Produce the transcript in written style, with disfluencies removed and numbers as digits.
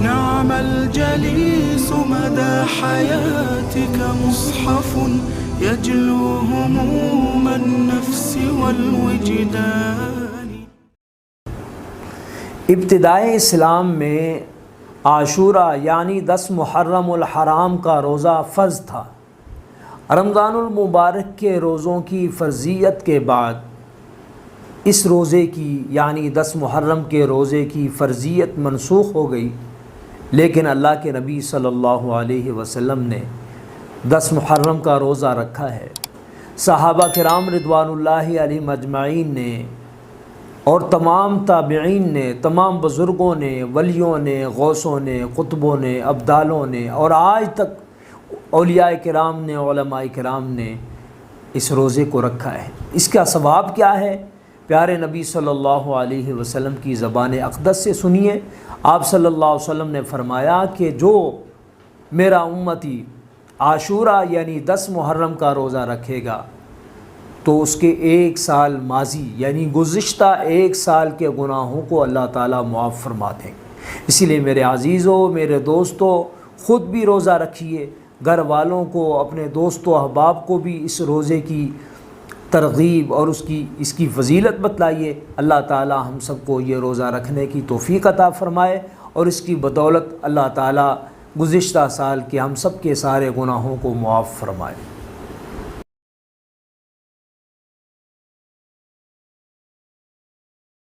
نعم الجليس مدى حياتك مصحف يجلو هموم النفس والوجدان۔ ابتدائے اسلام میں عاشورہ یعنی 10 محرم الحرام کا روزہ فرض تھا۔ رمضان المبارک کے روزوں کی فرضیت کے بعد اس روزے کی یعنی 10 محرم کے روزے کی فرضیت منسوخ ہو گئی، لیکن اللہ کے نبی صلی اللہ علیہ وسلم نے 10 محرم کا روزہ رکھا ہے۔ صحابہ کرام رضوان اللہ علیہم اجمعین نے اور تمام تابعین نے، تمام بزرگوں نے، ولیوں نے، غوثوں نے، قطبوں نے، ابدالوں نے اور آج تک اولیاء کرام نے، علماء کرام نے اس روزے کو رکھا ہے۔ اس کا ثواب کیا ہے؟ پیارے نبی صلی اللہ علیہ وسلم کی زبان اقدس سے سنیے۔ آپ صلی اللہ علیہ وسلم نے فرمایا کہ جو میرا امتی عاشورہ یعنی 10 محرم کا روزہ رکھے گا تو اس کے 1 سال ماضی یعنی گزشتہ 1 سال کے گناہوں کو اللہ تعالیٰ معاف فرما دیں گے۔ اسی لیے میرے عزیزوں، میرے دوستوں، خود بھی روزہ رکھیے، گھر والوں کو، اپنے دوستوں احباب کو بھی اس روزے کی ترغیب اور اس کی فضیلت بتلائیے۔ اللہ تعالیٰ ہم سب کو یہ روزہ رکھنے کی توفیق عطا فرمائے اور اس کی بدولت اللہ تعالیٰ گزشتہ سال کے ہم سب کے سارے گناہوں کو معاف فرمائے۔